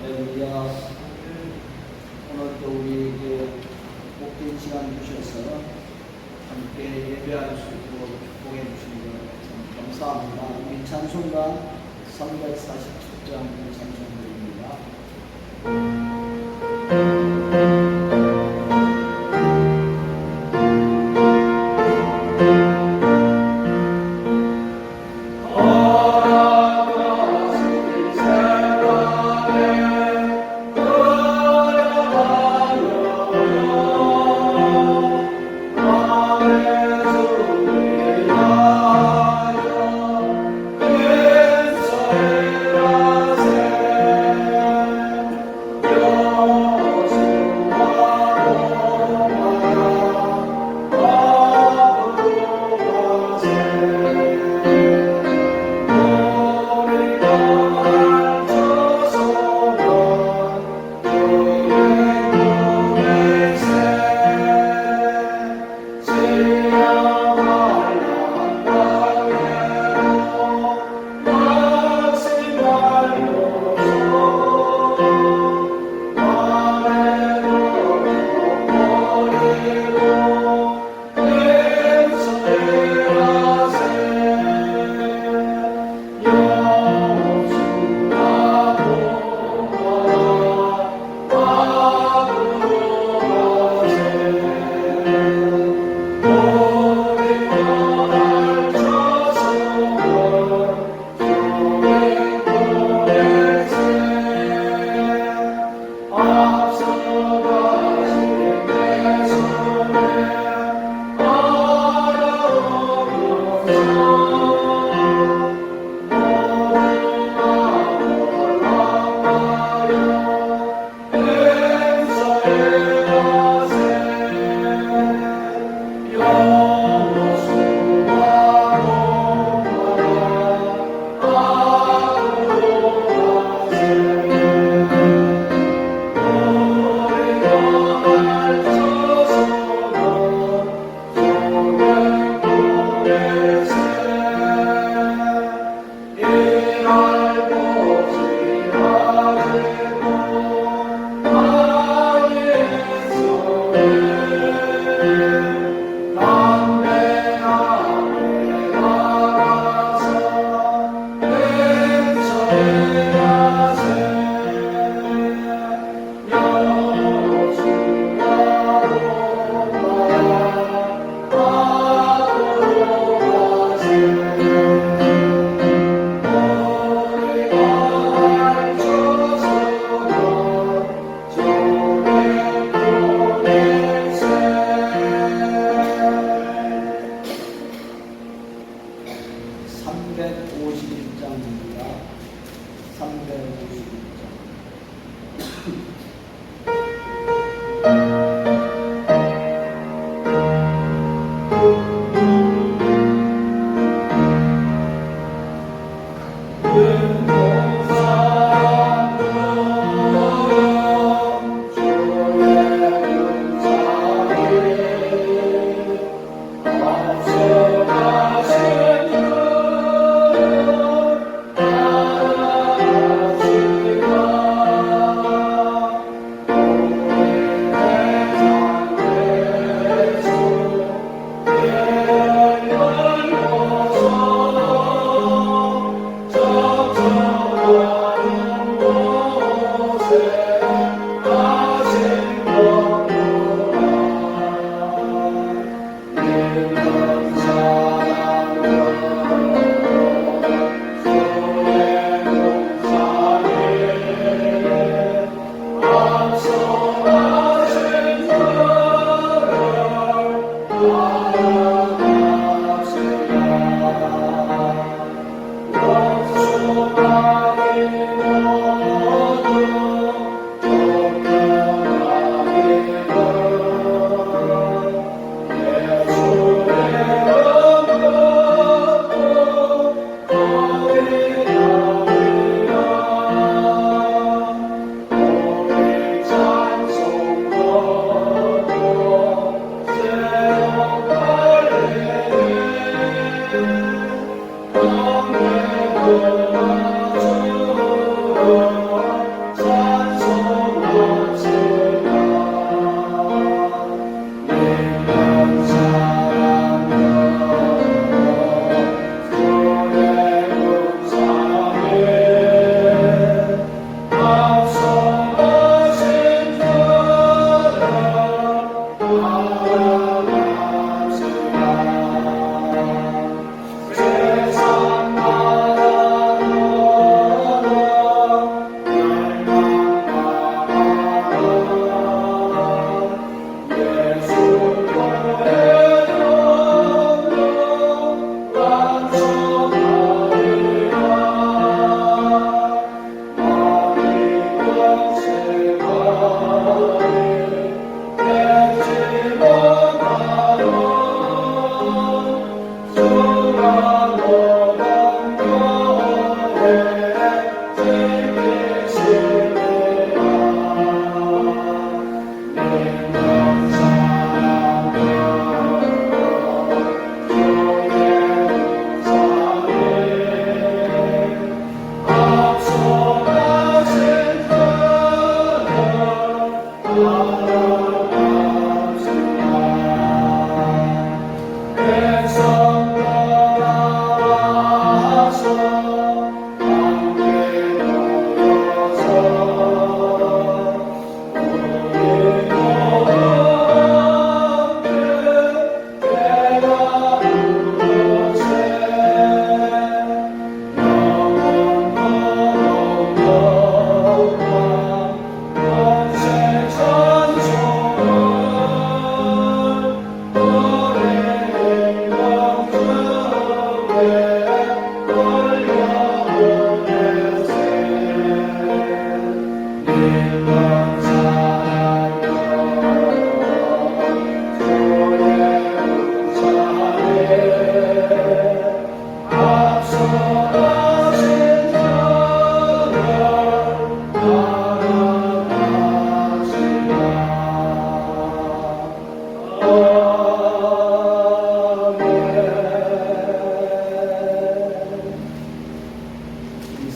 할렐루야. 오늘 또 우리에게 복된 시간 주셔서 함께 예배할 수 있도록 축복해 주신 것 감사합니다. 우리 찬송가 347장 찬송가입니다.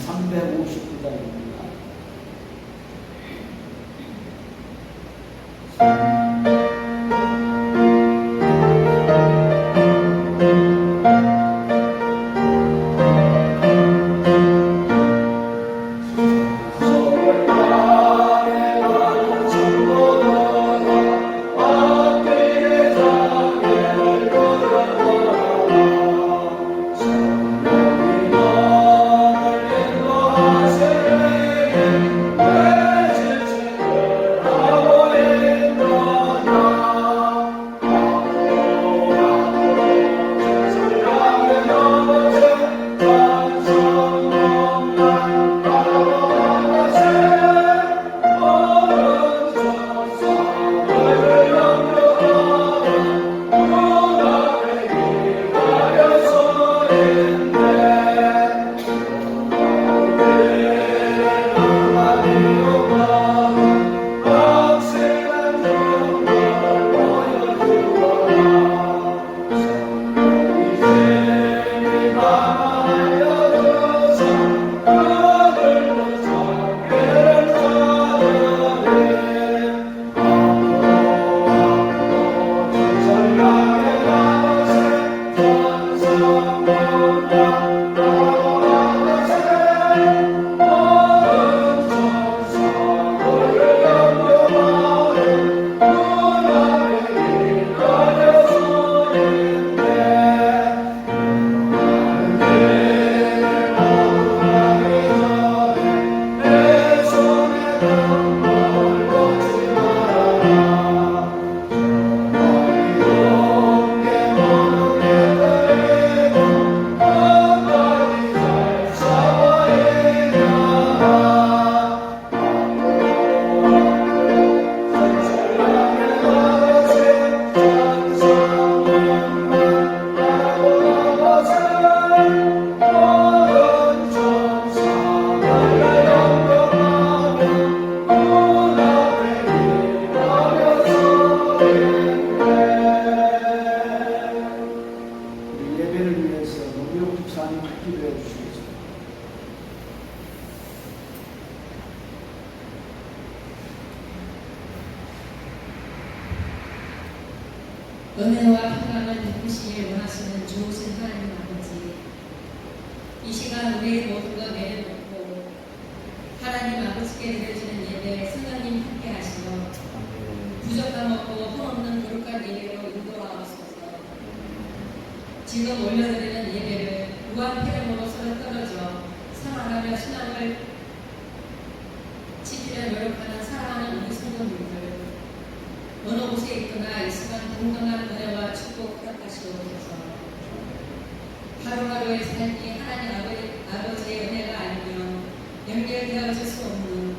359장입니다. 은혜와 평강을 베푸시길 원하시는 좋으신 하나님 아버지, 이 시간 우리 모두가 내려놓고 하나님 아버지께 드려지는 예배에 성령님 함께 하시며 부족함 없고 흠없는 거룩한 예배로 인도하옵소서. 지금 올려드리는 예배를 무한폐렴으로서는 떨어져 사랑하며 신앙을 지키려 노력하는 사랑하는 우리 성도님들, 어느 곳에 있거나 이 시간 동등한 은혜와 축복 허락하시옵소서. 하루하루의 삶이 하나님 아버지의 은혜가 아니면 연결되어질 수 없는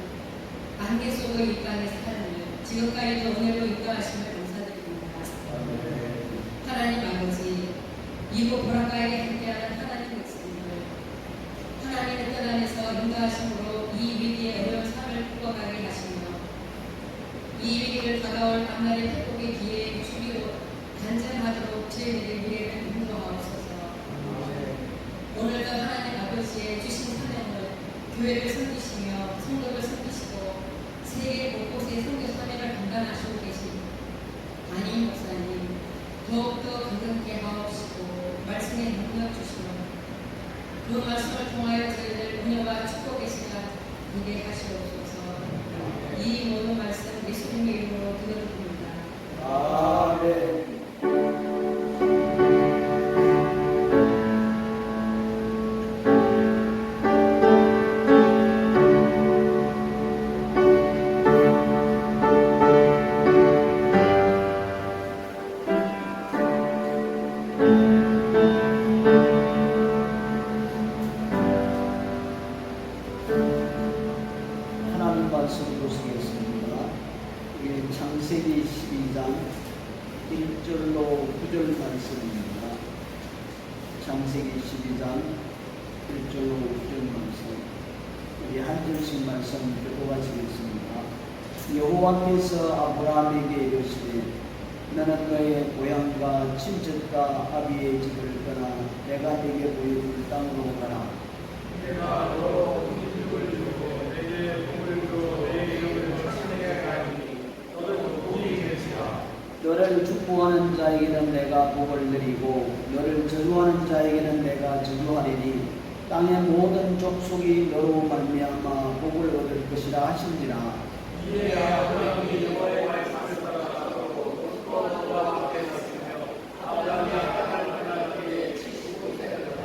안개 속의 이 땅의 삶을 지금까지도 은혜로 인도하심을 감사드립니다. 하나님 아버지, 이곳 보라가에 함께하는 하나님 백성들, 하나님의 뜻 안에서 인도하심으로 이 위기의 어려운 삶을 극복하게 하시며 이 위기를 다가올 앞날의 회복의 기회에 주기로 간절하도록 저희들의 미래를 인도하옵소서. 오늘도 하나님 아버지의 주신 사명을 교회를 섬기시며 성도를 섬기시고 세계 곳곳에 선교 사명을 감당하시고 계신 담임 목사님, 더욱더 건강케 하옵시고 말씀에 능력 주시며 그 말씀을 통하여 저희들 은혜와 축복의 시간 되게 하시옵소서. 이 모든 말씀 예수님의 이름으로 기도드립니다. 아멘. 하나님 말씀 보시겠습니다. 창세기 12장 1절로 9절 말씀입니다. 창세기 12장 1절로 9절 말씀. 우리 한 절씩 말씀 듣고 가시겠습니다. 여호와께서 아브라함에게 이르시되 너는 너의 고향과 친척과 아비의 집을 떠나 내가 네게 보여줄 땅으로 가라. 내가 너 기뻐하는 자에게는 내가 복을 내리고 너를 저주하는 자에게는 내가 저주하리니 땅의 모든 족속이 너로 말미암아 복을 얻을 것이라 하신지라. 이에 아브라함이 여호와의 말씀을 따라가고 롯과 함께 섰으며 아브라함이 하나님께 75세였다.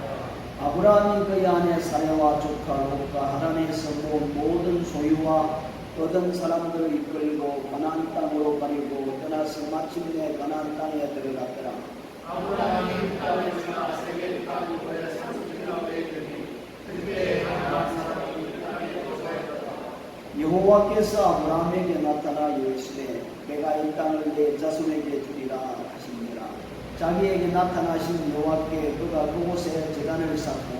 아브라함이 그의 아내 사레와 조카 롯과 하란에서 모은 모든 소유와 얻은 사람들을 이끌고 가나안 땅으로 가려고 떠나서 마침내 가나안 땅에 들어갔더라. 아브라함이 그 땅을 지나 세겜 땅 이후에 30년 후에 이르니 그때 가나안 사람이 그 땅에 거주하였다. 여호와께서 아브라함에게 나타나 이르시되 내가 이 땅을 내 자손에게 주리라 하시니라. 자기에게 나타나신 여호와께 그가 그곳에 제단을 쌓고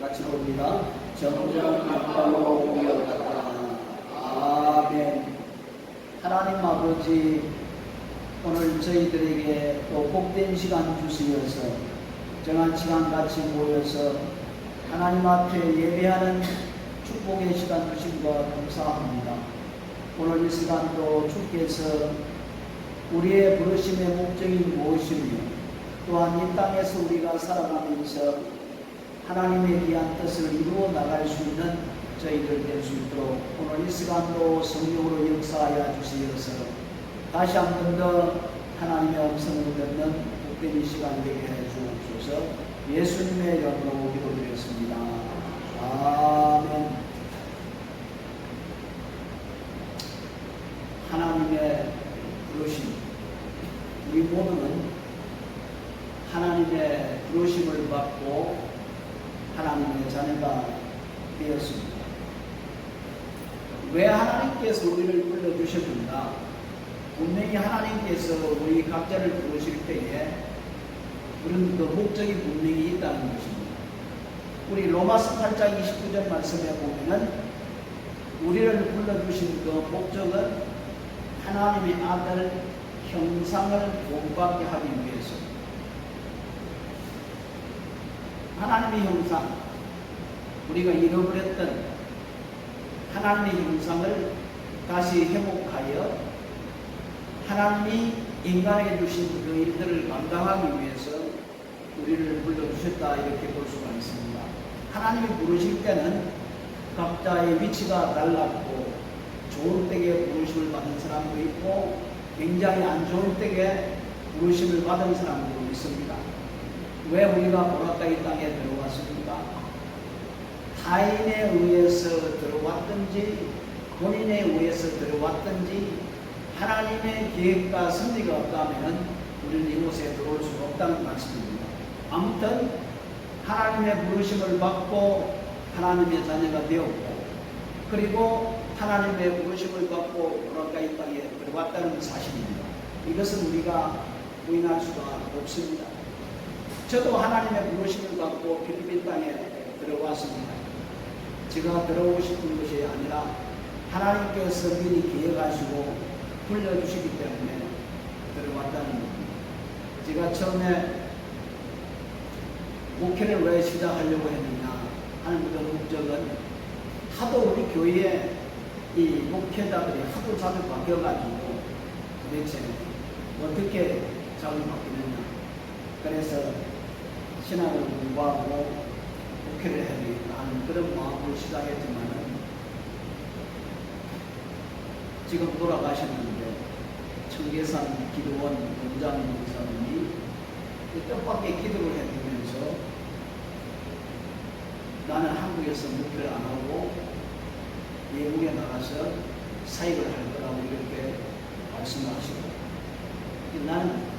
같이 봅니다. 점점 앞방으로 옮겨갔다. 아멘. 하나님 아버지, 오늘 저희들에게 또 복된 시간 주시어서 정한 시간 같이 모여서 하나님 앞에 예배하는 축복의 시간 주신 것 감사합니다. 오늘 이 시간도 주께서 우리의 부르심의 목적이 무엇이며 또한 이 땅에서 우리가 살아가면서 하나님의 귀한 뜻을 이루어 나갈 수 있는 저희들 될 수 있도록 오늘 이 시간도 성령으로 역사하여 주시어서 다시 한 번 더 하나님의 음성을 듣는 복된 이 시간 되게 해 주옵소서. 예수님의 이름으로 기도드렸습니다. 아멘. 하나님의 부르심. 우리 모두는 하나님의 부르심을 받고 하나님의 자녀가 되었습니다. 왜 하나님께서 우리를 불러주셨는가? 분명히 하나님께서 우리 각자를 부르실 때에 그런 그 목적이 분명히 있다는 것입니다. 우리 로마서 8장 29절 말씀에 보면은 우리를 불러주신 그 목적은 하나님의 아들 형상을 본받게 하기 위해서, 하나님의 형상, 우리가 잃어버렸던 하나님의 형상을 다시 회복하여 하나님이 인간에게 주신 그 일들을 감당하기 위해서 우리를 불러주셨다, 이렇게 볼 수가 있습니다. 하나님이 부르실 때는 각자의 위치가 달랐고 좋을 때에 부르심을 받은 사람도 있고 굉장히 안 좋을 때에 부르심을 받은 사람도 있습니다. 왜 우리가 보라카 이 땅에 들어왔습니까? 타인에 의해서 들어왔든지 본인에 의해서 들어왔든지 하나님의 계획과 섭리가 없다면 우리는 이곳에 들어올 수 없다는 말씀입니다. 아무튼 하나님의 부르심을 받고 하나님의 자녀가 되었고 그리고 하나님의 부르심을 받고 보라카 이 땅에 들어왔다는 사실입니다. 이것은 우리가 부인할 수가 없습니다. 저도 하나님의 부르심을 받고 필리핀 땅에 들어왔습니다. 제가 들어오고 싶은 것이 아니라 하나님께서 미리 계획하시고 불러주시기 때문에 들어왔다는 겁니다. 제가 처음에 목회를 왜 시작하려고 했느냐 하는 그 목적은 하도 우리 교회에 이 목회자들이 하도 자주 바뀌어가지고 도대체 어떻게 자주 바뀌느냐, 그래서 신학을 공부하고 목회를 해야 되겠다 하는 그런 마음으로 시작했지만은 지금 돌아가셨는데 청계산 기도원 원장 목사님이 뜻밖의 기도를 해주면서 나는 한국에서 목회를 안 하고 외국에 나가서 사역을 할 거라고 이렇게 말씀하시고, 나는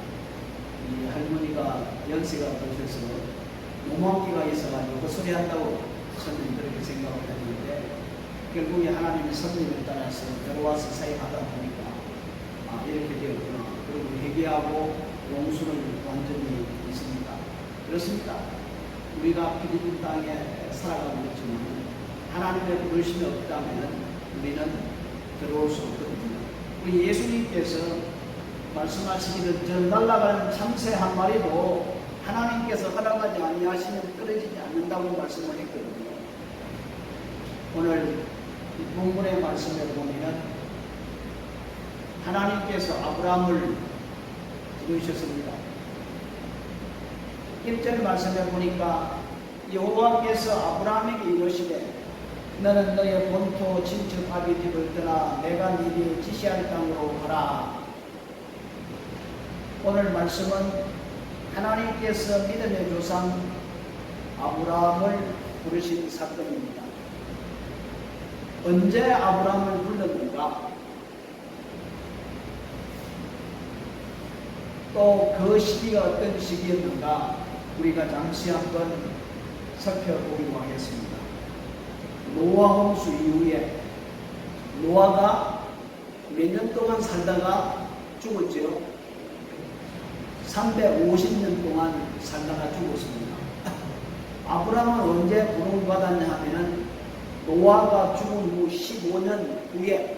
이 할머니가 연세가 드셔서 노망기가 있어가지고 헛소리 한다고 저는 그렇게 생각을 했는데 결국에 하나님의 섭리를 따라서 들어와서 사역하다 보니까 이렇게 되었구나. 그리고 회개하고 용서를 완전히 있습니다. 그렇습니다. 우리가 필리핀 땅에 살아가고 있지만 하나님의 부르심이 없다면 우리는 들어올 수 없거든요. 우리 예수님께서 말씀하시기를 저 날아가는 참새 한 마리도 하나님께서 허락하지 아니하시면 떨어지지 않는다고 말씀을 했거든요. 오늘 이 본문의 말씀을 보면 하나님께서 아브라함을 부르셨습니다. 1절 말씀에 보니까 여호와께서 아브라함에게 이르시되 너는 너의 본토 친척 아비 집을 떠나 내가 네게 지시할 땅으로 가라. 오늘 말씀은 하나님께서 믿음의 조상 아브라함을 부르신 사건입니다. 언제 아브라함을 불렀는가? 또 그 시기가 어떤 시기였는가? 우리가 잠시 한번 살펴보기로 하겠습니다. 노아 홍수 이후에 노아가 몇 년 동안 살다가 죽었지요? 350년 동안 살다가 죽었습니다. 아브라함은 언제 부름을 받았냐 하면은 노아가 죽은 후 15년 후에,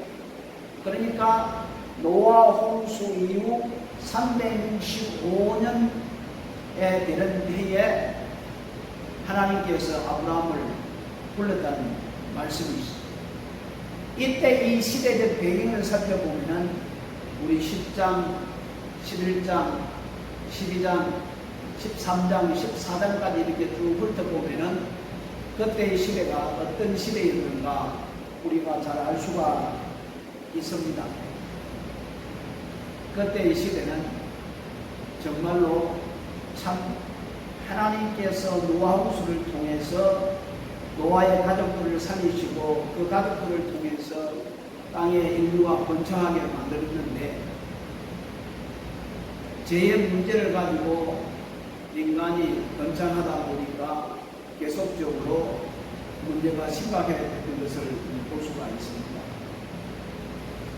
그러니까 노아 홍수 이후 365년에 되는 해에 하나님께서 아브라함을 불렀다는 말씀이시죠. 이때 이 시대적 배경을 살펴보면 우리 10장, 11장, 12장, 13장, 14장까지 이렇게 쭉 훑어보면 그때의 시대가 어떤 시대였는가 우리가 잘 알 수가 있습니다. 그때의 시대는 정말로 참 하나님께서 노아 홍수를 통해서 노아의 가족들을 살리시고 그 가족들을 통해서 땅의 인류가 번창하게 만들었는데 죄의 문제를 가지고 인간이 번창하다 보니까 계속적으로 문제가 심각해졌던 것을 볼 수가 있습니다.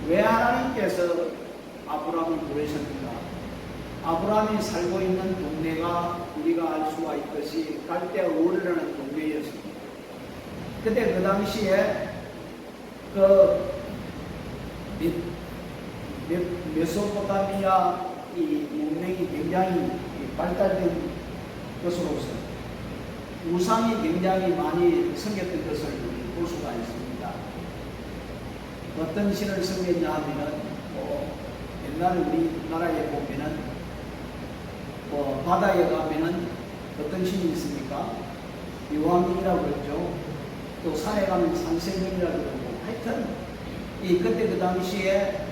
왜 하나님께서 아브라함을 부르셨는가? 아브라함이 살고 있는 동네가 우리가 알 수가 있듯이 갈대아 우르라는 동네였습니다. 그때 그 당시에 메소포타미아 이 문명이 굉장히 발달된 것으로서 우상이 굉장히 많이 섬겼던 것을 볼 수가 있습니다. 어떤 신을 섬겼냐 하면은 옛날 우리나라에 보면은 바다에 가면은 어떤 신이 있습니까? 요한이라고 그러죠. 또 산에 가면 산생명이라고 그러고, 하여튼 그때 그 당시에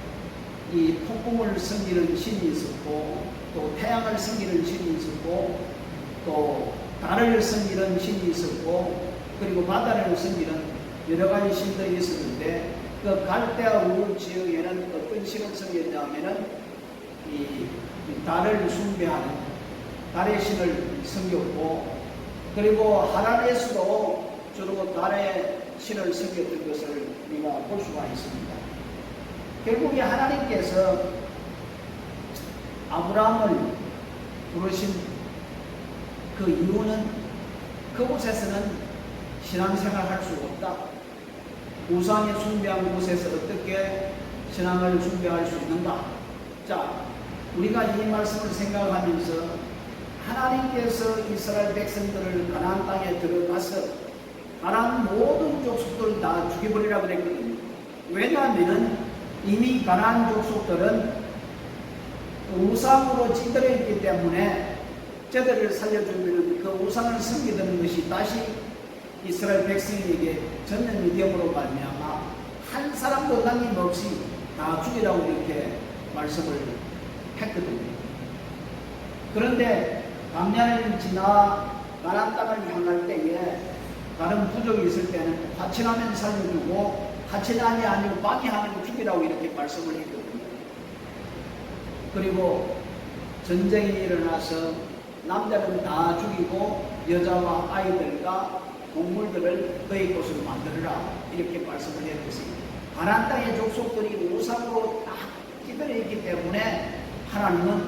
이 폭풍을 섬기는 신이 있었고, 또 태양을 섬기는 신이 있었고, 또 달을 섬기는 신이 있었고, 그리고 바다를 섬기는 여러 가지 신들이 있었는데, 그 갈대아 우르 지역에는 어떤 신을 섬겼냐 하면은 이 달을 숭배하는 달의 신을 섬겼고, 그리고 하나님께서도 주로 달의 신을 섬겼던 것을 우리가 볼 수가 있습니다. 결국에 하나님께서 아브라함을 부르신 그 이유는 그곳에서는 신앙생활 할 수 없다. 우상에 숭배한 곳에서 어떻게 신앙을 숭배할 수 있는가? 자, 우리가 이 말씀을 생각하면서 하나님께서 이스라엘 백성들을 가나안 땅에 들어가서 가나안 모든 족속들을 다 죽여버리라고 그랬거든요. 왜냐하면 이미 가나안 족속들은 우상으로 찌들어 있기 때문에 저들을 살려주면 그 우상을 섬기던 것이 다시 이스라엘 백성에게 전염이 되므로 말미암아 한 사람도 남김없이 다 죽이라고 이렇게 말씀을 했거든요. 그런데 광야를 지나 가나안 땅을 향할 때에 다른 부족이 있을 때는 화친하면 살려주고 화친하니 아니고 방해하면 죽이라고 이렇게 말씀을 했거든요. 그리고 전쟁이 일어나서 남자는 다 죽이고 여자와 아이들과 동물들을 너희 곳으로 만들어라 이렇게 말씀을 했듯이 가나안 땅의 족속들이 우상으로 딱 찌들어 있기 때문에 하나님은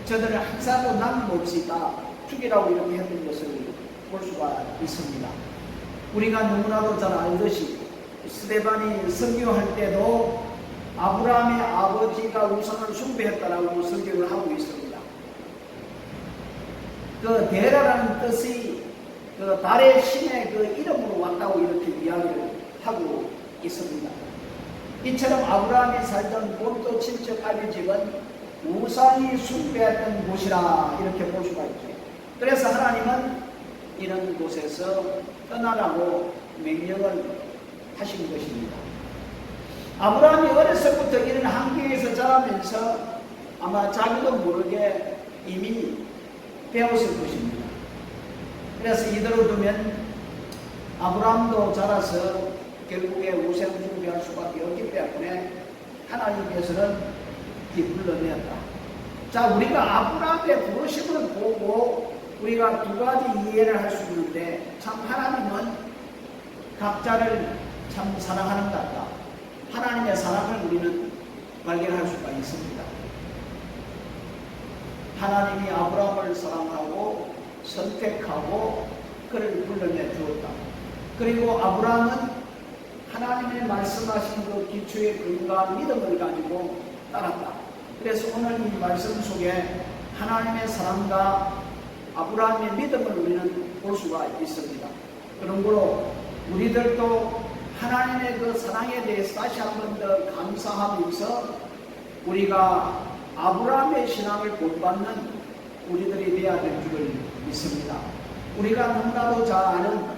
저들을 한 사람도 남김없이 다 죽이라고 이렇게 했던 것을 볼 수가 있습니다. 우리가 너무나도 잘 알듯이 스데반이 설교할 때도 아브라함의 아버지가 우상을 숭배했다라고 설교를 하고 있습니다. 그 데라라는 뜻이 그 달의 신의 그 이름으로 왔다고 이렇게 이야기를 하고 있습니다. 이처럼 아브라함이 살던 본토 친척 아비 집은 우상이 숭배했던 곳이라 이렇게 볼 수가 있죠. 그래서 하나님은 이런 곳에서 떠나라고 명령을 하신 것입니다. 아브라함이 어려서부터 이런 환경에서 자라면서 아마 자기도 모르게 이미 배웠을 것입니다. 그래서 이대로 두면 아브라함도 자라서 결국에 우상숭배할 수밖에 없기 때문에 하나님께서는 불러내었다. 자, 우리가 아브라함의 부르심을 보고 우리가 두 가지 이해를 할 수 있는데, 참 하나님은 각자를 참 사랑하는 것 같다. 하나님의 사랑을 우리는 발견할 수가 있습니다. 하나님이 아브라함을 사랑하고 선택하고 그를 불러내 주었다. 그리고 아브라함은 하나님의 말씀하신 그 기초의 근거한 믿음을 가지고 따랐다. 그래서 오늘 이 말씀 속에 하나님의 사랑과 아브라함의 믿음을 우리는 볼 수가 있습니다. 그러므로 우리들도 하나님의 그 사랑에 대해서 다시 한 번 더 감사하면서 우리가 아브라함의 신앙을 본받는 우리들이 되어야 될 줄을 믿습니다. 우리가 너무나도 잘 아는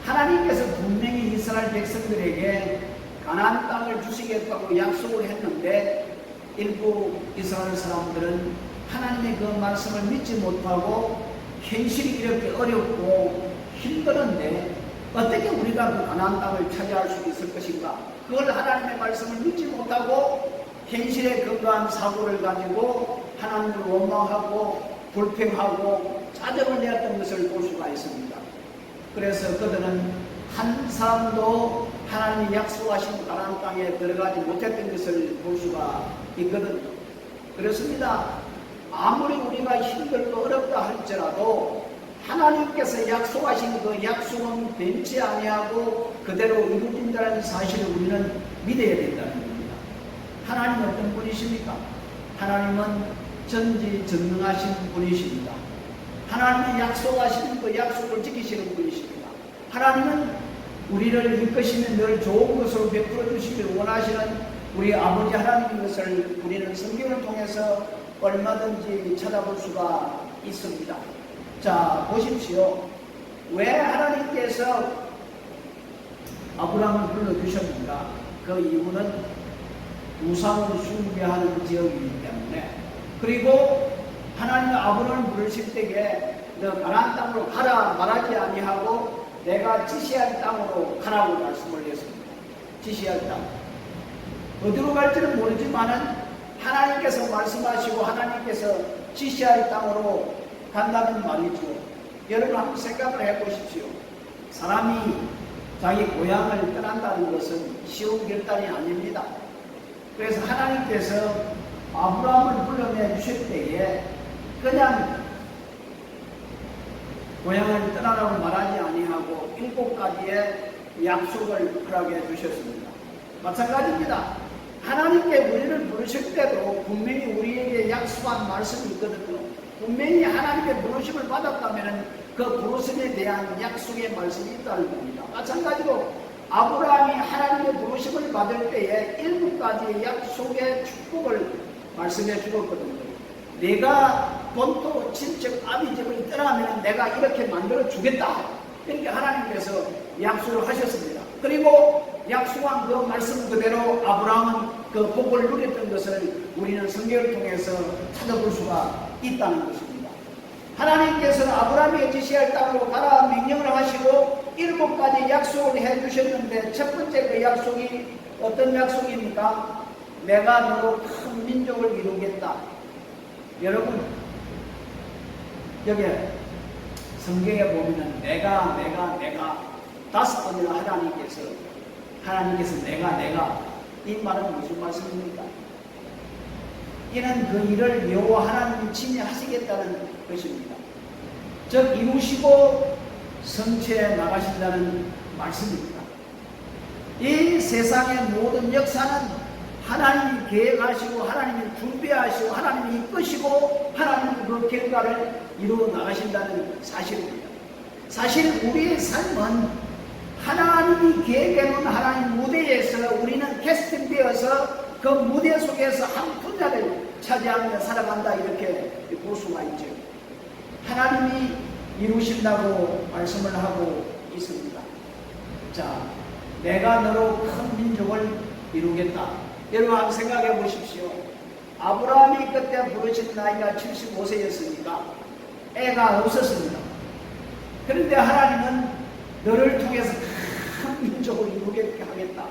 하나님께서 분명히 이스라엘 백성들에게 가나안 땅을 주시겠다고 약속을 했는데, 일부 이스라엘 사람들은 하나님의 그 말씀을 믿지 못하고 현실이 이렇게 어렵고 힘들었는데 어떻게 우리가 그 가나안 땅을 차지할 수 있을 것인가? 그걸 하나님의 말씀을 믿지 못하고 현실에 근거한 사고를 가지고 하나님을 원망하고 불평하고 짜증을 내었던 것을 볼 수가 있습니다. 그래서 그들은 한 사람도 하나님이 약속하신 가나안 땅에 들어가지 못했던 것을 볼 수가 있거든요. 그렇습니다. 아무리 우리가 힘들고 어렵다 할지라도 하나님께서 약속하신 그 약속은 변치 아니하고 그대로 이루어진다는 사실을 우리는 믿어야 된다는 겁니다. 하나님은 어떤 분이십니까? 하나님은 전지전능하신 분이십니다. 하나님이 약속하시는 그 약속을 지키시는 분이십니다. 하나님은 우리를 이끄시면 늘 좋은 것으로 베풀어 주시길 원하시는 우리 아버지 하나님인 것을 우리는 성경을 통해서 얼마든지 찾아볼 수가 있습니다. 자, 보십시오. 왜 하나님께서 아브라함을 불러주셨는가? 그 이유는 우상을 숭배하는 지역이기 때문에, 그리고 하나님이 아브라함을 부르실 때에 너 가나안 땅으로 가라 말하지 아니하고 내가 지시할 땅으로 가라고 말씀을 했습니다. 지시할 땅. 어디로 갈지는 모르지만은 하나님께서 말씀하시고 하나님께서 지시할 땅으로 간다는 말이죠. 여러분 한번 생각을 해보십시오. 사람이 자기 고향을 떠난다는 것은 쉬운 결단이 아닙니다. 그래서 하나님께서 아브라함을 불러내 주실 때에 그냥 고향을 떠나라고 말하지 아니하고 7가지의 약속을 허락해 주셨습니다. 마찬가지입니다. 하나님께 우리를 부르실 때도 분명히 우리에게 약속한 말씀이 있거든요. 분명히 하나님의 부르심을 받았다면 그 부르심에 대한 약속의 말씀이 있다는 겁니다. 마찬가지로 아브라함이 하나님의 부르심을 받을 때에 7가지의 약속의 축복을 말씀해 주었거든요. 내가 본토 친척 아비집을 떠나면 내가 이렇게 만들어 주겠다. 이렇게 하나님께서 약속을 하셨습니다. 그리고 약속한 그 말씀 그대로 아브라함은 그 복을 누렸던 것을 우리는 성경을 통해서 찾아볼 수가 있다는 것입니다. 하나님께서는 아브라함에게 지시할 땅으로 가라 명령을 하시고 7가지 약속을 해주셨는데, 첫 번째 그 약속이 어떤 약속입니까? 내가 너로 큰 민족을 이루겠다. 여러분, 여기 성경에 보면은 내가 5번이나 하나님께서 내가 이 말은 무슨 말씀입니까? 이는 그 일을 여호와 하나님이 친히 하시겠다는 것입니다. 즉 이루시고 성취해 나가신다는 말씀입니다. 이 세상의 모든 역사는 하나님이 계획하시고 하나님이 준비하시고 하나님이 이끄시고 하나님이 그 결과를 이루어 나가신다는 사실입니다. 사실 우리의 삶은 하나님이 계획해놓은 하나님 무대에서 우리는 캐스팅되어서 그 무대 속에서 한 분야를 차지하며 살아간다, 이렇게 볼 수가 있죠. 하나님이 이루신다고 말씀을 하고 있습니다. 자, 내가 너로 큰 민족을 이루겠다. 여러분 한번 생각해 보십시오. 아브라함이 그때 부르신 나이가 75세였으니까 애가 없었습니다. 그런데 하나님은 너를 통해서 큰 민족을 이루게 하겠다.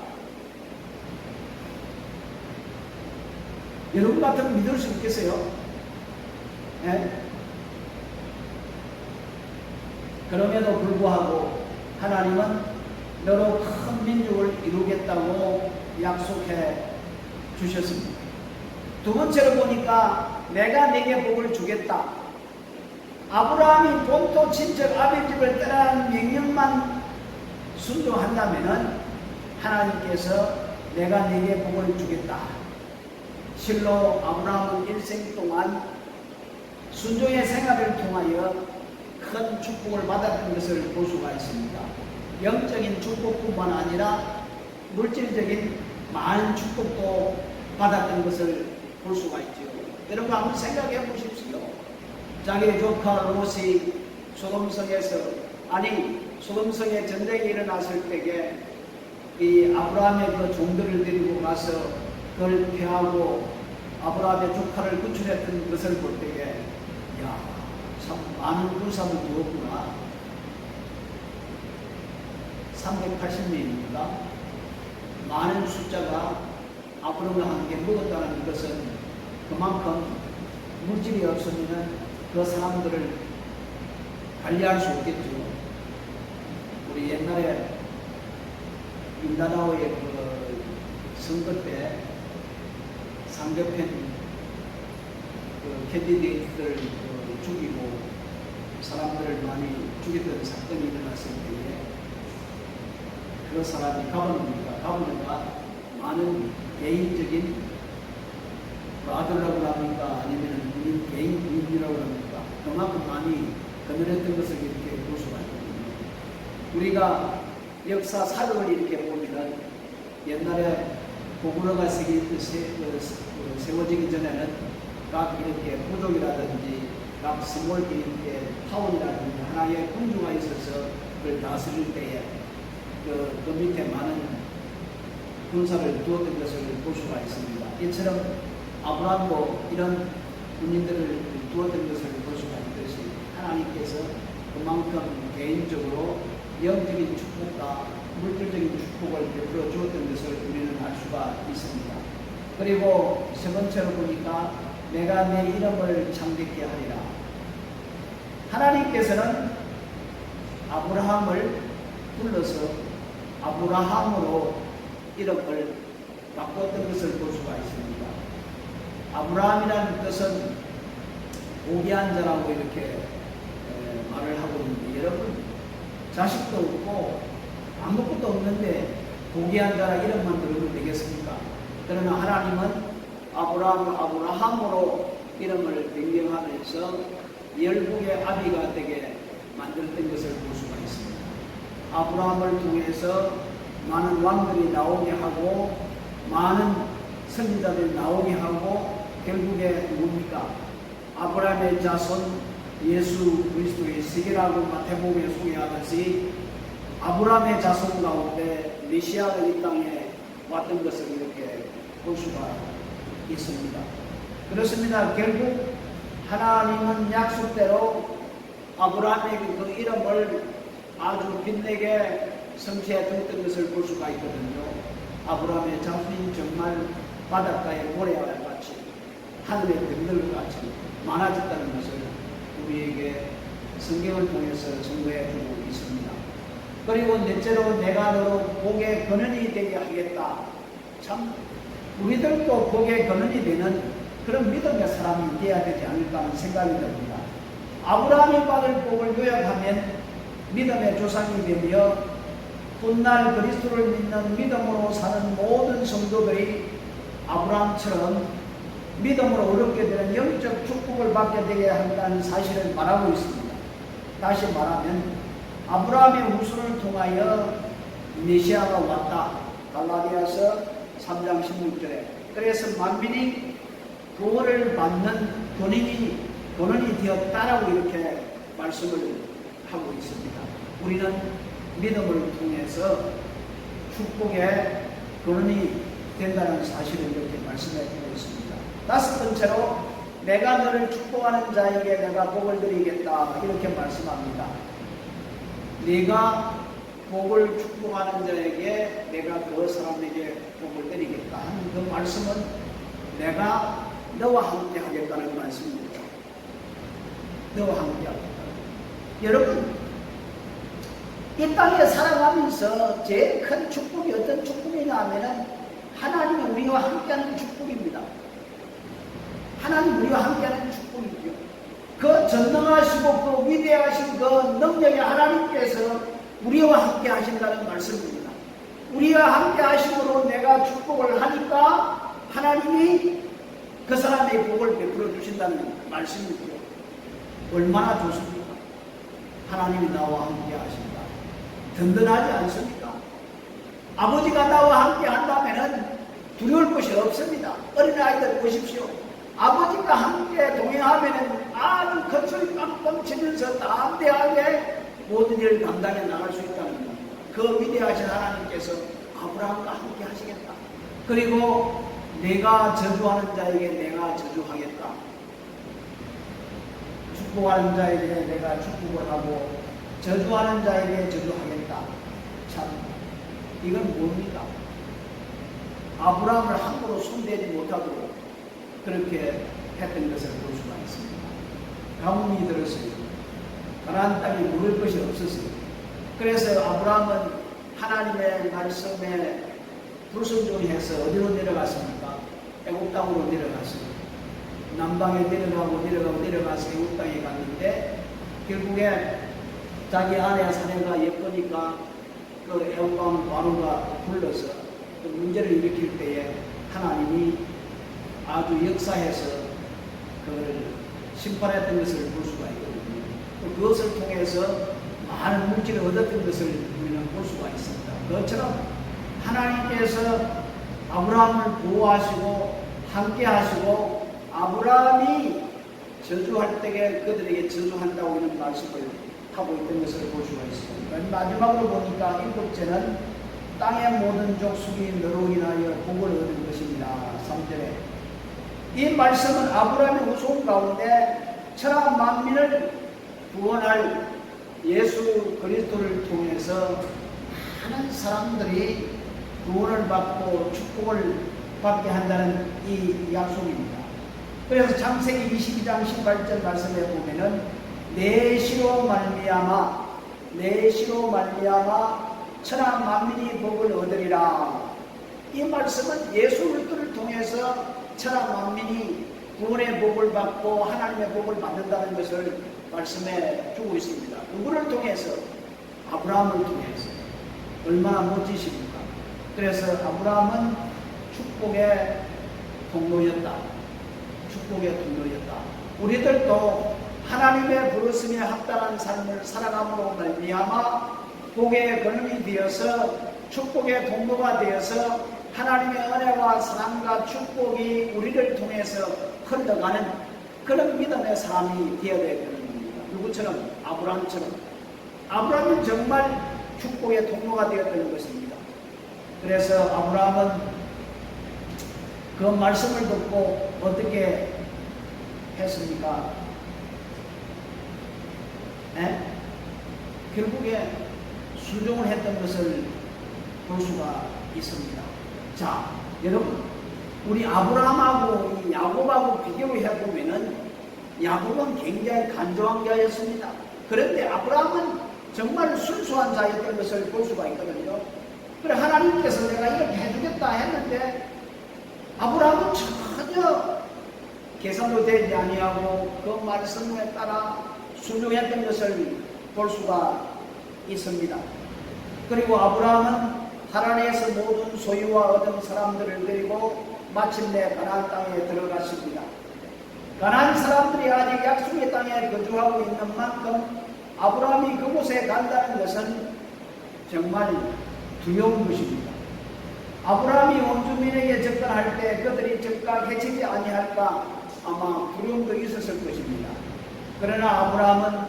여러분 같으면 믿을 수 있겠어요? 네? 그럼에도 불구하고 하나님은 너로 큰 민족을 이루겠다고 약속해 주셨습니다. 두 번째로 보니까 내가 네게 복을 주겠다. 아브라함이 본토 친척 아벨 집을 떠나는 명령만 순종한다면 하나님께서 내가 네게 복을 주겠다. 실로 아브라함은 일생 동안 순종의 생활을 통하여 큰 축복을 받았던 것을 볼 수가 있습니다. 영적인 축복뿐만 아니라 물질적인 많은 축복도 받았던 것을 볼 수가 있죠. 여러분 한번 생각해 보십시오. 자기 조카 롯이 소돔성에 전쟁이 일어났을 때에 이 아브라함의 그 종들을 데리고 가서 그걸 피하고 아브라함의 조카를 구출했던 것을 볼 때에 야, 참 많은 군사를 두었구나. 380명입니다. 많은 숫자가 아브라함과 함께 먹었다는 것은 그만큼 물질이 없으면 그 사람들을 관리할 수 없겠죠. 우리 옛날에 민다나오의 그 선거 때 상대편 그 캔디데이트들 죽이고 사람들을 많이 죽였던 사건이 일어났을 때에 그 사람이 가버니까 많은 개인적인 아들라고 합니까? 아니면 개인 부인이라고 합니까? 그만큼 많이 거느렸던 것을 이렇게 볼 수가 있거든요. 우리가 역사 사극을 이렇게 보면 옛날에 고구려가 세워지기 전에는 각 이렇게 부족이라든지 각 스몰 이렇게 타운이라든지 하나의 군주가 있어서 그걸 다스릴 때에 그 밑에 많은 군사를 두었던 것을 볼 수가 있습니다. 이처럼 아브라함도 이런 군인들을 두었던 것을 볼 수가 있듯이 하나님께서 그만큼 개인적으로 영적인 축복과 물질적인 축복을 베풀어 주었던 것을 우리는 알 수가 있습니다. 그리고 세 번째로 보니까 내가 내 이름을 창대케 하리라. 하나님께서는 아브라함을 불러서 아브라함으로 이름을 바꿨던 것을 볼 수가 있습니다. 아브라함이라는 뜻은 고귀한 자라고 이렇게 말을 하고 있는데, 여러분 자식도 없고 아무것도 없는데 고귀한 자라 이름만 들으면 되겠습니까? 그러나 하나님은 아브라함으로 이름을 변경하면서 열국의 아비가 되게 만들었던 것을 볼 수가 있습니다. 아브라함을 통해서 많은 왕들이 나오게 하고 많은 선지자들이 나오게 하고 결국에 뭡니까? 아브라함의 자손 예수 그리스도의 세계라고 마태복음에 소개하듯이 아브라함의 자손 가운데 메시아가 이 땅에 왔던 것을 이렇게 볼 수가 있습니다. 그렇습니다. 결국 하나님은 약속대로 아브라함의 그 이름을 아주 빛내게 성취해 줬던 것을 볼 수가 있거든요. 아브라함의 자손이 정말 바닷가의 모래와 같이 하늘의 별들과 같이 많아졌다는 것을 우리에게 성경을 통해서 증거해 주고 있습니다. 그리고 넷째로 내가 너로 복의 근원이 되게 하겠다. 참 우리들도 복의 근원이 되는 그런 믿음의 사람이 되어야 되지 않을까 하는 생각이 듭니다. 아브라함이 받을 복을 요약하면 믿음의 조상이 되며 훗날 그리스도를 믿는 믿음으로 사는 모든 성도들이 아브라함처럼 믿음으로 얻게 되는 영적 축복을 받게 되게 한다는 사실을 말하고 있습니다. 다시 말하면 아브라함의 후손을 통하여 메시아가 왔다. 갈라디아서 3장 16절에 그래서 만민이 구원을 받는 본인이 되었다라고 이렇게 말씀을 하고 있습니다. 우리는 믿음을 통해서 축복의 근원이 된다는 사실을 이렇게 말씀해 주고 있습니다. 다섯 번째로 내가 너를 축복하는 자에게 내가 복을 드리겠다 이렇게 말씀합니다. 네가 복을 축복하는 자에게 내가 그 사람에게 복을 드리겠다 하는 그 말씀은 내가 너와 함께 하겠다는 말씀입니다. 너와 함께 하겠다. 여러분 이 땅에 살아가면서 제일 큰 축복이 어떤 축복이냐 하면은 하나님이 우리와 함께하는 축복입니다. 하나님 우리와 함께하는 축복이죠. 그 전능하시고 그 위대하신 그 능력의 하나님께서 우리와 함께 하신다는 말씀입니다. 우리와 함께 하심으로 내가 축복을 하니까 하나님이 그 사람의 복을 베풀어 주신다는 말씀이죠. 얼마나 좋습니까? 하나님이 나와 함께 하신다. 든든하지 않습니까? 아버지가 나와 함께 한다면 두려울 것이 없습니다. 어린아이들 보십시오. 아버지가 함께 동행하면 아주 큰 소리 빵빵 치면서 담대하게 모든 일을 감당해 나갈 수 있다는 겁니다. 그 위대하신 하나님께서 아브라함과 함께 하시겠다. 그리고 내가 저주하는 자에게 내가 저주하겠다. 축복하는 자에게 내가 축복을 하고 저주하는 자에게 저주하겠다. 참 이건 뭡니까? 아브라함을 함부로 손대지 못하도록 그렇게 했던 것을 볼 수가 있습니다. 가뭄이 들었어요. 가나안 땅에 물을 것이 없었어요. 그래서 아브라함은 하나님의 말씀에 불순종해서 어디로 내려갔습니까? 애국 땅으로 내려갔어요. 남방에 내려가서 애국 땅에 갔는데 결국에 자기 아내 사내가 예쁘니까 그 애국왕 바로가 불러서 그 문제를 일으킬 때에 하나님이 아주 역사해서 그걸 심판했던 것을 볼 수가 있거든요. 또 그것을 통해서 많은 물질을 얻었던 것을 우리는 볼 수가 있습니다. 그것처럼 하나님께서 아브라함을 보호하시고 함께 하시고 아브라함이 저주할 때에 그들에게 저주한다고 이런 말씀을 하고 있던 것을 볼 수가 있습니다. 마지막으로 보니까 일곱째는 땅의 모든 족속이 너로 인하여 복을 얻은 것입니다. 3절에 이 말씀은 아브라함의 후손 가운데 천하 만민을 구원할 예수 그리스도를 통해서 많은 사람들이 구원을 받고 축복을 받게 한다는 이 약속입니다. 그래서 창세기 22장 18절 말씀에 보면은 내 시로 말미암아 천하 만민이 복을 얻으리라. 이 말씀은 예수 그리스도를 통해서 천하 만민이 구원의 복을 받고 하나님의 복을 받는다는 것을 말씀해 주고 있습니다. 누구를 통해서? 아브라함을 통해서. 얼마나 멋지십니까? 그래서 아브라함은 축복의 통로였다. 우리들도 하나님의 부르심에 합당한 삶을 살아감으로 말미암아 복의 근원이 되어서 축복의 통로가 되어서 하나님의 은혜와 사랑과 축복이 우리를 통해서 흘러가는 그런 믿음의 사람이 되어야 되는 겁니다. 누구처럼? 아브라함처럼. 아브라함은 정말 축복의 통로가 되었다는 것입니다. 그래서 아브라함은 그 말씀을 듣고 어떻게 했습니까? 결국에 순종을 했던 것을 볼 수가 있습니다. 자, 여러분, 우리 아브라함하고 이 야곱하고 비교해 보면은 야곱은 굉장히 간조한 자였습니다. 그런데 아브라함은 정말 순수한 자였던 것을 볼 수가 있거든요. 그래 하나님께서 내가 이렇게 해주겠다 했는데 아브라함은 전혀 계산도 되지 아니하고 그 말씀에 따라 순종했던 것을 볼 수가 있습니다. 그리고 아브라함은 하란에서 모든 소유와 얻은 사람들을 데리고 마침내 가나안 땅에 들어갔습니다. 가나안 사람들이 아직 약속의 땅에 거주하고 있는 만큼 아브라함이 그곳에 간다는 것은 정말 두려운 것입니다. 아브라함이 원주민에게 접근할 때 그들이 즉각 해치지 아니할까 아마 두려움도 있었을 것입니다. 그러나 아브라함은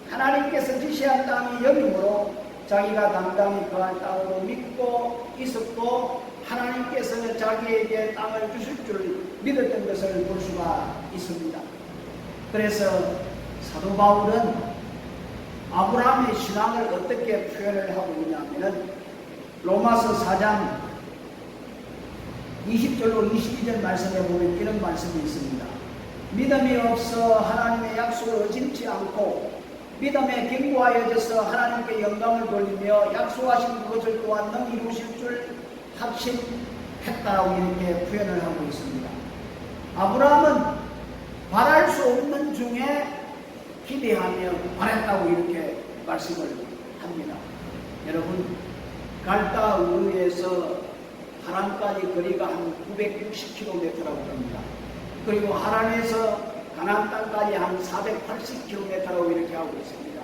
하나님께서 지시한 땅이 여기므로 자기가 당당히 거할 땅으로 믿고 있었고 하나님께서 자기에게 땅을 주실 줄 믿었던 것을 볼 수가 있습니다. 그래서 사도 바울은 아브라함의 신앙을 어떻게 표현을 하고 있냐면 로마서 4장 20절로 22절 말씀에 보면 이런 말씀이 있습니다. 믿음이 없어 하나님의 약속을 의심치 않고 믿음에 견고하여져서 하나님께 영광을 돌리며 약속하신 그것을 또한 능히 이루실 줄 확신했다라고 이렇게 표현을 하고 있습니다. 아브라함은 바랄 수 없는 중에 기대하며 바랬다고 이렇게 말씀을 합니다. 여러분, 갈다 우르에서 하란까지 거리가 한 960km라고 합니다. 그리고 하란에서 가나안 땅까지 한 480km라고 이렇게 하고 있습니다.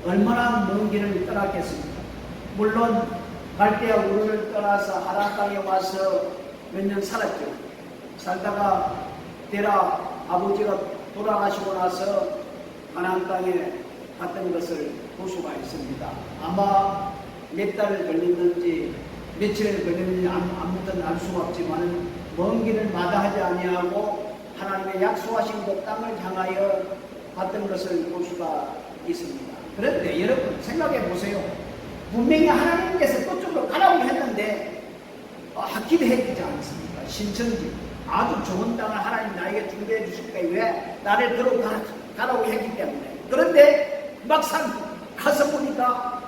얼마나 먼 길을 떠났겠습니까? 물론 갈대아 우르를 떠나서 하란 땅에 와서 몇 년 살았죠. 살다가 데라 아버지가 돌아가시고 나서 가나안 땅에 갔던 것을 볼 수가 있습니다. 아마 몇 달을 걸렸는지 며칠을 걸렸는지 아무튼 알 수가 없지만 먼 길을 마다하지 아니하고 하나님의 약속하신 그 땅을 향하여 갔던 것을 볼 수가 있습니다. 그런데 여러분 생각해 보세요. 분명히 하나님께서 그쪽으로 가라고 했는데 기대해지지 않습니까? 신천지 아주 좋은 땅을 하나님 나에게 준비해 주실 거예요. 왜? 나를 가라고 했기 때문에. 그런데 막상 가서 보니까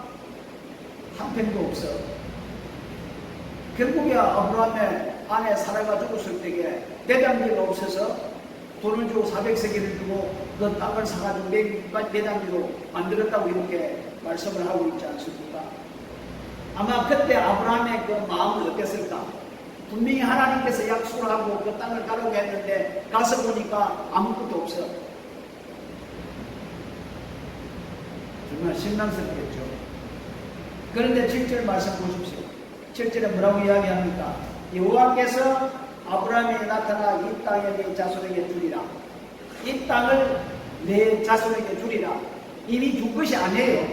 한 평도 없어. 결국에 아브라함의 아내 사라가 죽었을 때에 내단지가 없어서 돈을 주고 400세겔을 주고 그 땅을 사가지고 내단지로 만들었다고 이렇게 말씀을 하고 있지 않습니까? 아마 그때 아브라함의 그 마음은 어땠을까? 분명히 하나님께서 약속을 하고 그 땅을 가려고 했는데 가서 보니까 아무것도 없어. 정말 실망스럽겠죠. 그런데 7절 말씀 보십시오. 7절에 뭐라고 이야기합니까? 여호와께서 아브라함에게 나타나 이 땅을 내 자손에게 주리라. 이 땅을 내 자손에게 주리라. 이미 준 것이 아니에요.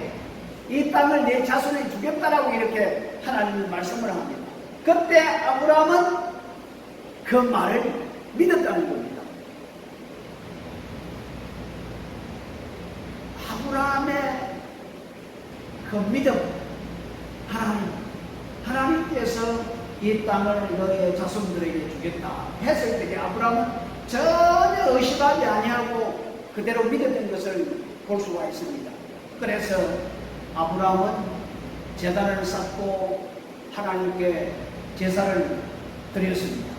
이 땅을 내 자손에게 주겠다라고 이렇게 하나님이 말씀을 합니다. 그때 아브라함은 그 말을 믿었다는 겁니다. 아브라함의 그 믿음, 하나님께서 이 땅을 너의 자손들에게 주겠다 했을 때 아브라함은 전혀 의심하지 아니하고 그대로 믿었던 것을 볼 수가 있습니다. 그래서 아브라함은 제단을 쌓고 하나님께 제사를 드렸습니다.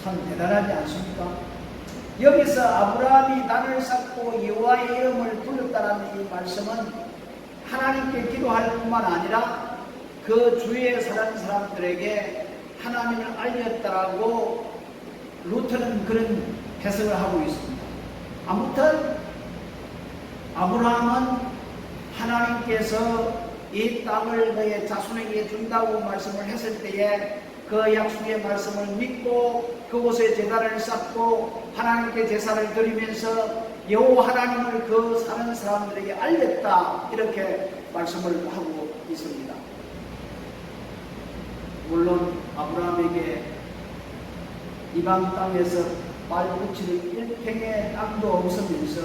참 대단하지 않습니까? 여기서 아브라함이 단을 쌓고 여호와의 이름을 불렀다는 이 말씀은 하나님께 기도할 뿐만 아니라 그 주위에 사는 사람들에게 하나님을 알렸다라고 루터는 그런 해석을 하고 있습니다. 아무튼 아브라함은 하나님께서 이 땅을 너의 자손에게 준다고 말씀을 했을 때에 그 약속의 말씀을 믿고 그곳에 제단을 쌓고 하나님께 제사를 드리면서 여호와 하나님을 그 사는 사람들에게 알렸다 이렇게 말씀을 하고 있습니다. 물론 아브라함에게 이방 땅에서 발붙일 일평의 땅도 없으면서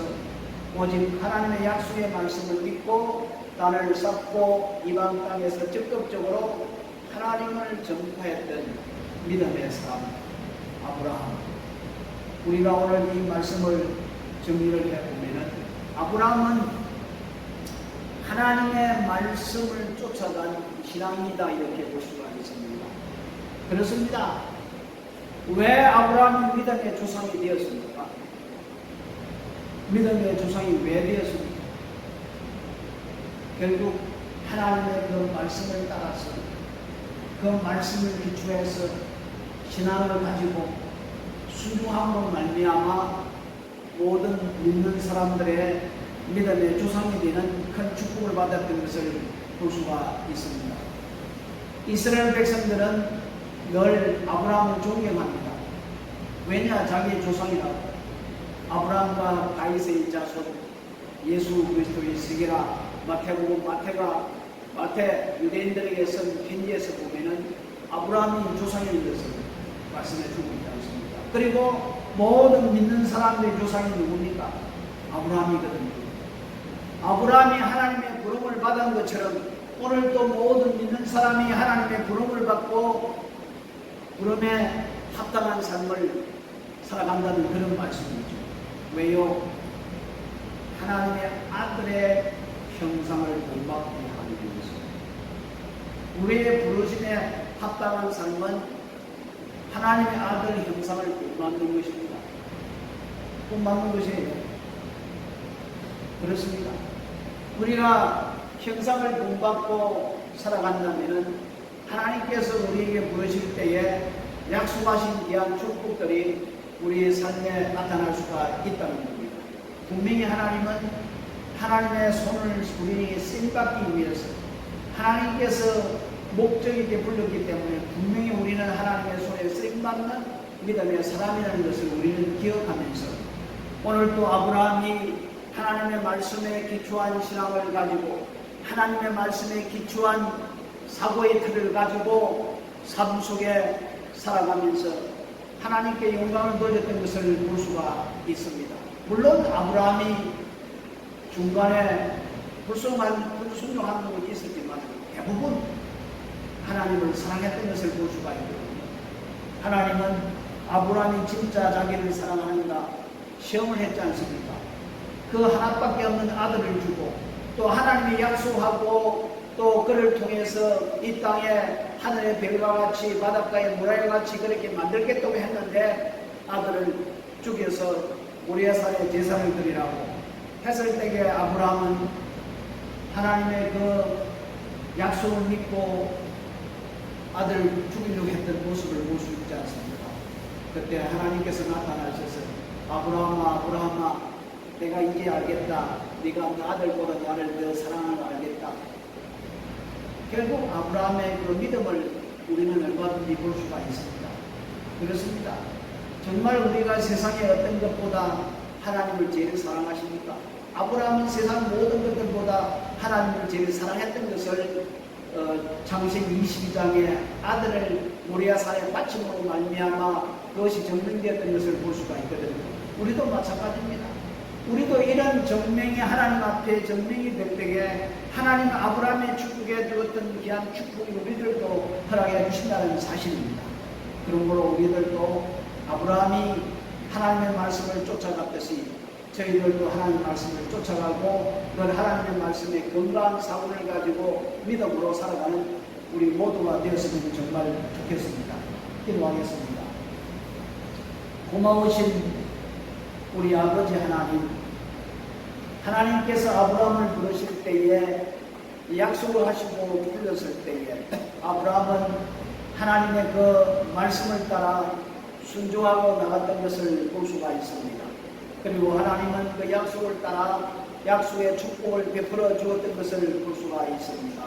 오직 하나님의 약속의 말씀을 믿고 땅을 쌓고 이방 땅에서 적극적으로 하나님을 전파했던 믿음의 사람 아브라함. 우리가 오늘 이 말씀을 정리를 해보면 아브라함은 하나님의 말씀을 쫓아간 신앙이다 이렇게 볼 수가 있습니다. 그렇습니다. 왜 아브라함이 믿음의 조상이 되었습니까? 믿음의 조상이 왜 되었습니까? 결국 하나님의 그 말씀을 따라서 그 말씀을 기초해서 신앙을 가지고 순종함으로 말미암아 모든 믿는 사람들의 믿음의 조상이 되는 큰 축복을 받았던 것을 볼 수가 있습니다. 이스라엘 백성들은 늘 아브라함을 존경합니다. 왜냐? 자기의 조상이라고. 아브라함과 다윗의 자손 예수 그리스도의 세계라 마태복음 마태 유대인들에게 쓴 편지에서 보면은 아브라함이 조상인 것을 말씀해 주고 있지 않습니까? 그리고 모든 믿는 사람들의 조상이 누굽니까? 아브라함이거든요. 아브라함이 하나님의 부름을 받은 것처럼 오늘도 모든 믿는 사람이 하나님의 부름을 받고 부름에 합당한 삶을 살아간다는 그런 말씀이죠. 왜요? 하나님의 아들의 형상을 본받게 하기 위해서. 우리의 부르심에 합당한 삶은 하나님의 아들 형상을 본받는 것입니다. 본받는 것이에요. 그렇습니다. 우리가 형상을 본받고 살아간다면 하나님께서 우리에게 부르실 때에 약속하신 귀한 축복들이 우리의 삶에 나타날 수가 있다는 겁니다. 분명히 하나님은 하나님의 손을 우리에게 쓰임받기 위해서 하나님께서 목적 있게 불렀기 때문에 분명히 우리는 하나님의 손에 쓰임받는 믿음의 사람이라는 것을 우리는 기억하면서 오늘도 아브라함이 하나님의 말씀에 기초한 신앙을 가지고 하나님의 말씀에 기초한 사고의 틀을 가지고 삶 속에 살아가면서 하나님께 영광을 돌렸던 것을 볼 수가 있습니다. 물론 아브라함이 중간에 불순종하는 것이 있었지만 대부분 하나님을 사랑했던 것을 볼 수가 있거든요. 하나님은 아브라함이 진짜 자기를 사랑하는가 시험을 했지 않습니까? 그 하나밖에 없는 아들을 주고 또 하나님이 약속하고 또 그를 통해서 이 땅에 하늘의 별과 같이 바닷가의 모래와 같이 그렇게 만들겠다고 했는데 아들을 죽여서 모리아산에 제사를 드리라고 했을 때에 아브라함은 하나님의 그 약속을 믿고 아들을 죽이려고 했던 모습을 볼 수 있지 않습니까? 그때 하나님께서 나타나셔서 아브라함아 내가 이제 알겠다. 네가 네 아들보다 나를 더 사랑하는 걸 알겠다. 결국 아브라함의 그 믿음을 우리는 얼마든지 볼 수가 있습니다. 그렇습니다. 정말 우리가 세상의 어떤 것보다 하나님을 제일 사랑하십니까? 아브라함은 세상 모든 것들보다 하나님을 제일 사랑했던 것을 창세기 22장에 아들을 모리아산에 바침으로 말미암아 그것이 증명되었던 것을 볼 수가 있거든요. 우리도 마찬가지입니다. 우리도 이런 정명이 하나님 앞에 정명이 될 때에 하나님 아브라함의 축복에 주었던 귀한 축복이 우리들도 허락해 주신다는 사실입니다. 그러므로 우리들도 아브라함이 하나님의 말씀을 쫓아갔듯이 저희들도 하나님의 말씀을 쫓아가고 늘 하나님의 말씀에 건강한 사고를 가지고 믿음으로 살아가는 우리 모두가 되었으면 정말 좋겠습니다. 기도하겠습니다. 고마우신 우리 아버지 하나님께서 아브라함을 부르실 때에 약속을 하시고 불렀을 때에 아브라함은 하나님의 그 말씀을 따라 순종하고 나갔던 것을 볼 수가 있습니다. 그리고 하나님은 그 약속을 따라 약속의 축복을 베풀어 주었던 것을 볼 수가 있습니다.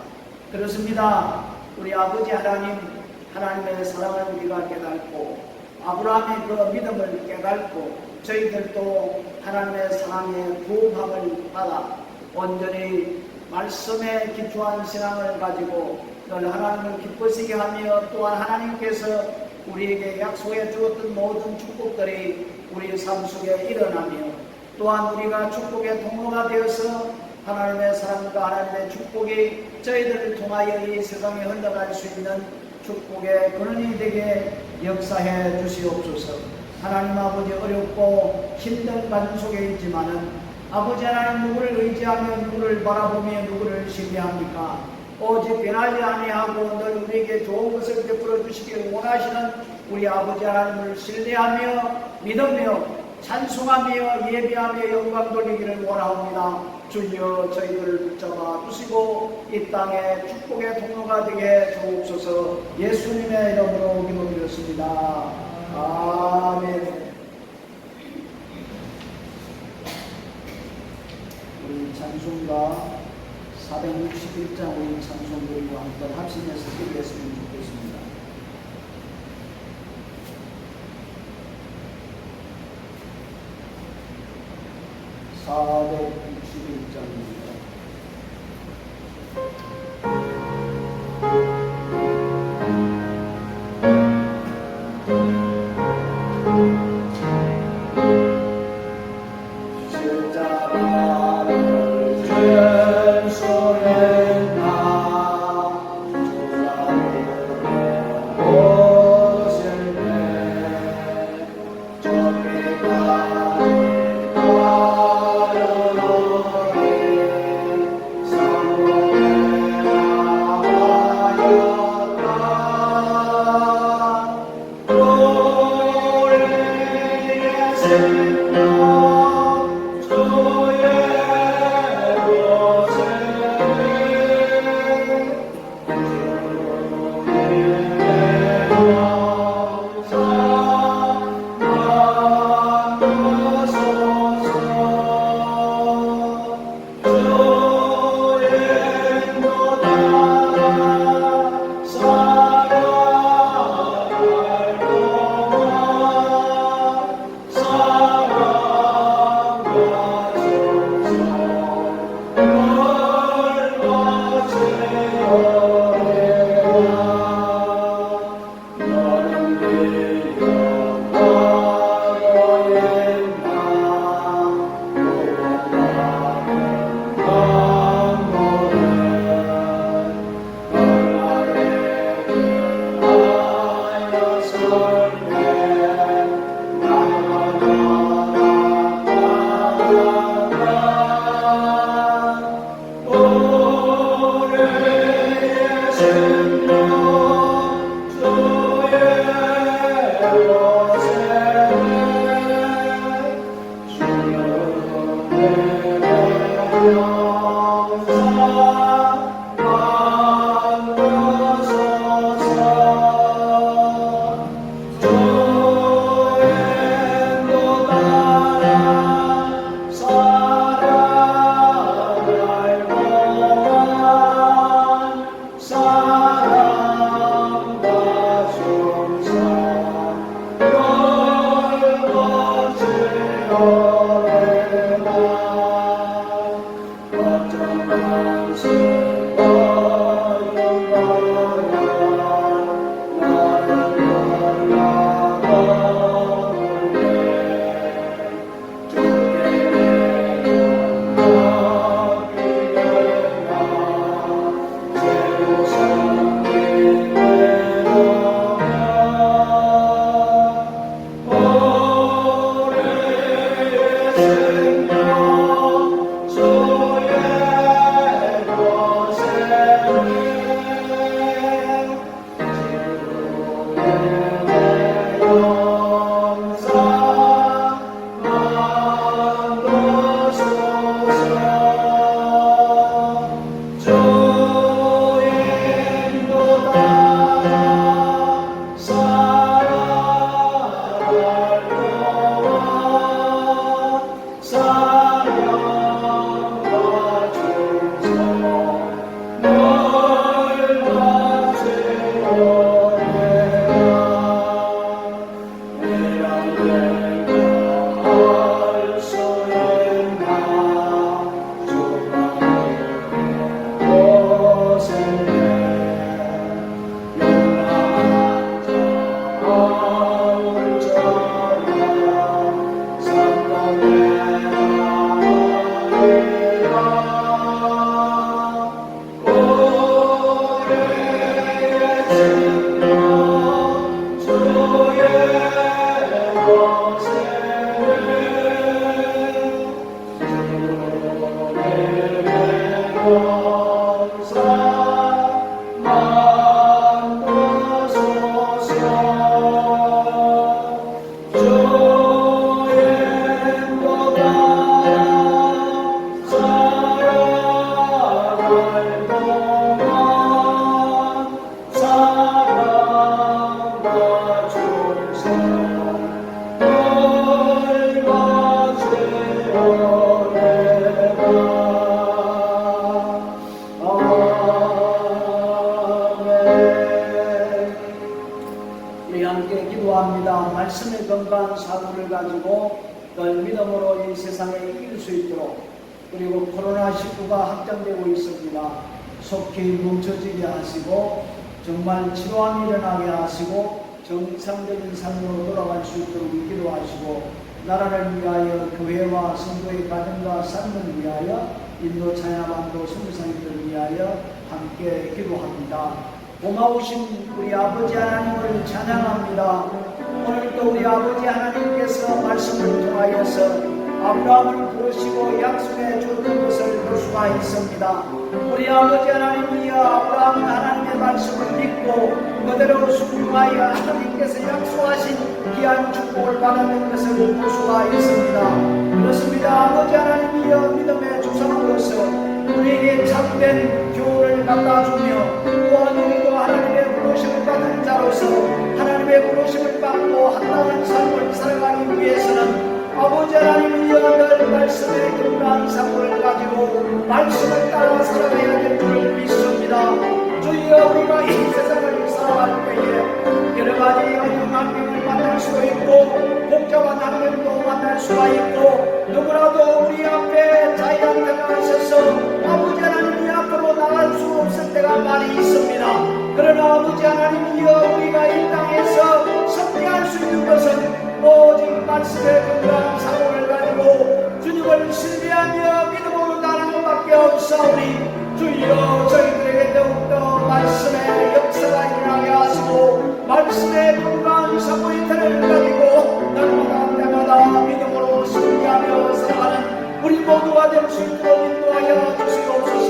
그렇습니다. 우리 아버지 하나님의 사랑을 우리가 깨닫고 아브라함의 그 믿음을 깨닫고 저희들도 하나님의 사랑에 부응함을 받아 온전히 말씀에 기초한 신앙을 가지고 늘 하나님을 기쁘시게 하며 또한 하나님께서 우리에게 약속해 주었던 모든 축복들이 우리 삶 속에 일어나며 또한 우리가 축복의 통로가 되어서 하나님의 사랑과 하나님의 축복이 저희들을 통하여 이 세상에 흘러갈 수 있는 축복의 근원이 되게 역사해 주시옵소서. 하나님 아버지 어렵고 힘든 가정 속에 있지만은 아버지 하나님 누구를 의지하며 누구를 바라보며 누구를 신뢰합니까? 오직 변하지 아니하고 늘 우리에게 좋은 것을 베풀어 주시기를 원하시는 우리 아버지 하나님을 신뢰하며 믿으며 찬송하며 예배하며 영광 돌리기를 원하옵니다. 주여 저희들을 붙잡아 주시고 이 땅에 축복의 통로가 되게 주옵소서. 예수님의 이름으로 기도드렸습니다. 아멘. 우리 찬송가 461장 우리 찬송들과 함께 합심해서 드리겠으면 좋겠습니다. 461장입니다. 기도합니다. 말씀의 건강한 사고를 가지고 늘 믿음으로 이 세상에 이길 수 있도록, 그리고 코로나19가 확장되고 있습니다. 속히 멈춰지게 하시고 정말 치료함이 일어나게 하시고 정상적인 삶으로 돌아갈 수 있도록 기도하시고, 나라를 위하여 교회와 성도의 가정과 삶을 위하여 인도 차이나반도 선교사님들을 위하여 함께 기도합니다. 고마우신 우리 아버지 하나님을 찬양합니다. 오늘도 우리 아버지 하나님께서 말씀을 통하여서 아브라함을 부르시고 약속해 줬던 것을 볼 수가 있습니다. 우리 아버지 하나님이여 아브라함은 하나님의 말씀을 믿고 그대로 순종하여 하나님께서 약속하신 귀한 축복을 받았는 것을 볼 수가 있습니다. 그렇습니다. 아버지 하나님이여 믿음의 조상으로서 우리에게 참된 교훈을 갖다 주며, 또한 우리도 하나님의 부르심을 받은 자로서 하나님의 부르심을 받고 합당한 삶을 살아가기 위해서는 아버지 하나님이여 늘 말씀의 건강한 삶을 가지고 말씀을 따라 살아가야 될 줄을 믿습니다. 주여 우리가 이 세상을 살아갈 때에 여러 가지 어려운 환경을 만날 수도 있고 복잡한 환경도 만날 수가 있고, 누구라도 우리 앞에 자기한테가 하셔서 아버지 하나님이 앞으로 나갈 수 없을 때가 많이 있습니다. 그러나 아버지 하나님이여 우리가 이 땅에서 선택할 수 있는 것은 오직 말씀의 건강한 사고를 가지고 주님을 신뢰하며 믿음으로 나는 것밖에 없사오니, 주여 저희들에게 더욱더 말씀의 역사가 일어나게 하시고 말씀의 건강한 사고의 태를 가지고 날마다 때마다 믿음으로 신뢰하며 살아가는 우리 모두가 될 수 있도록 인도하여 주시옵소서.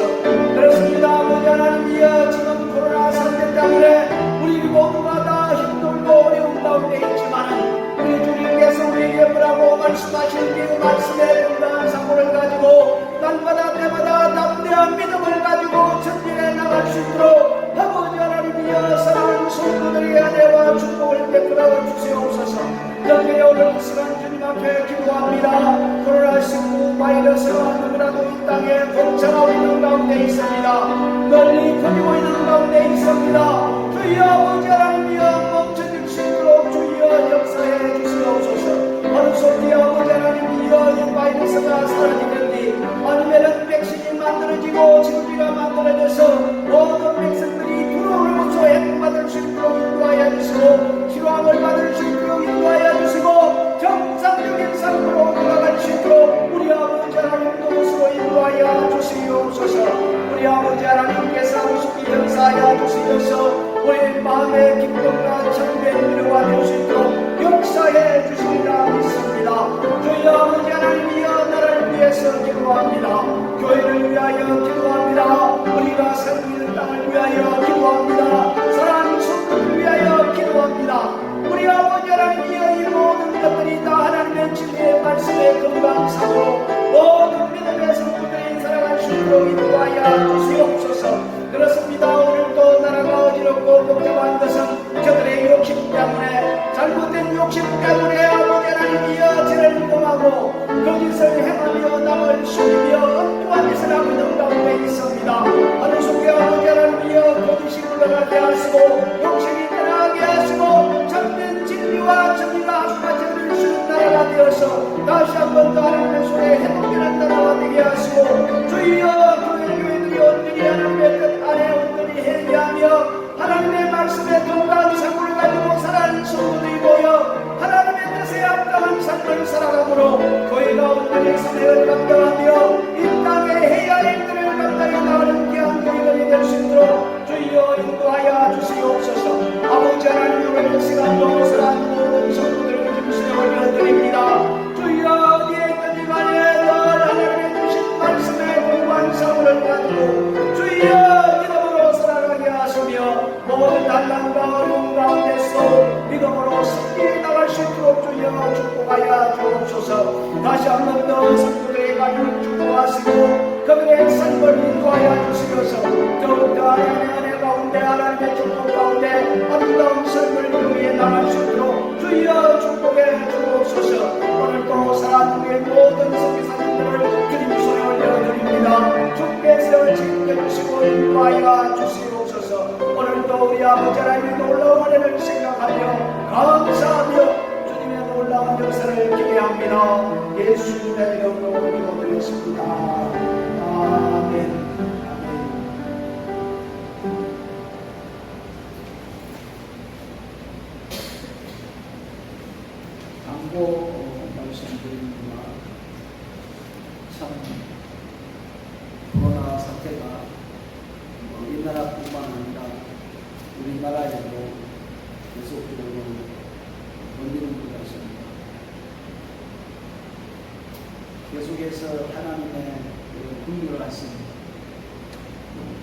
그렇습니다. 아버지 하나님이여 지금 코로나 사태 때문에 우리 모두가 다 힘들고 어려운 가운데 있지만 우리 주님께서 우리에게 뭐라고 말씀하신 그 말씀의 건강한 사고를 가지고 날마다 때마다 담대한 믿음을 가지고 전진해 나갈 수 있도록 아버지 하나님이여 사랑하는 성도들에게 은혜와 축복을 베풀어 주시옵소서. 여기에 오늘 이 시간 주님 앞에 기도합니다. 코로나19 바이러스가 누구라도 이 땅에 공창하고 있는 가운데 있습니다. 널리 퍼지고 있는 가운데 있습니다. 주여 아버지 하나님이여 멈춰질 수 있도록 주여 역사해 주시옵소서. 어느 속에 아버지 하나님이여 이 바이러스가 사라지는지, 아니면은 백신이 만들어지고 치료기가 만들어져서 모든 백성들이 두려움으로써 해방받을 수 있도록 인도하여 주시고 치료함을 받을 수 있도록 인도하여 주시고 정상적인 삶으로 돌아갈 수 있도록 우리 아버지 하나님 도우시고 인도하여 주시옵소서. 우리 아버지 하나님께서 우습게 역사하여 주시옵소서. 우리 마음의 기쁨과 참된 위로가 될 수 있도록 역사해 주시리라 믿습니다. 주여 아버지 하나님이여 나라를 위해서 기도합니다. 교회를 위하여 기도합니다. 우리가 살고 있는 땅을 위하여 기도합니다. 사랑하는 성도를 위하여 기도합니다. 우리 아버지 하나님이여 이 모든 것들이 다 하나님의 진리의 말씀에 건강하고 모든 믿음의 성도들이 살아갈 수 있도록 인도하여 주시옵소서. 그렇습니다. 오늘도 나라가 어지럽고 복잡한 것은 저들의 욕심 때문에, 잘못된 욕심 때문에 아버지 하나님이여 죄를 범하고 거짓을 행하며 남을 숨기며 엉뚱한 짓을 하고 있는 가운데 있습니다. 어느 속에 아버지 하나님이여 거짓이 물러가게 하시고 욕심이 떠나게 하시고 참된 진리와 정의가 하수같이 수 있는 나라가 되어서 다시 한번 더 하나님의 손에 회복되는 나라가 되게 하시고, 주여 교회들이 온전히 하나님의 뜻 안에 온전히 회개하며 하나님의 말씀에 건강한 삶을 가지고 살아가는 성도들이 모여 하나님의 뜻에 합당한 삶을 살아가므로 교회가 온전히 사명을 감당하며 이 땅에 해야 할 일들을 감당해 나가는 귀한 교회들이 될 수 있도록 주여 인도하여 주시옵소서. 아버지 하나님 오늘 시간도 살아가는 모든 성도들을 주시에 올려드립니다. 주여 어디에 있든지 간에 늘 하나님의 주신 말씀에 공부한 사고를 가지고 주여 믿음으로 살아가게 하시며 모든 난관과 어려움 가운데서 믿음으로 승리해 나갈 수 있도록 주여 축복하여 주옵소서. 다시 한 번 더 성도들의 가정을 축복하시고 그들의 삶을 인도하여 주시면서 더욱더 하나님의 은혜 가운데 하나님의 축복 가운데 아름다운 삶을 이루어 나갈 수 있도록 주여 축복해 주옵소서. 오늘도 사랑하는 우리의 모든 선교사님들을 주님 손에 올려드립니다. 주께서 지켜주시고 인도하여 주시옵소서. 오늘도 우리 아버지 하나님의 놀라운 은혜를 생각하며 감사하며 주님의 놀라운 역사를 기대합니다. 예수님의 이름으로 기도드렸습니다. 아멘. 광고 말씀드립니다. 참 코로나 사태가 우리나라뿐만 아니라 우리나라에도 계속적으로 번지는 것 같습니다. 계속해서 하나님의 긍휼을 하시니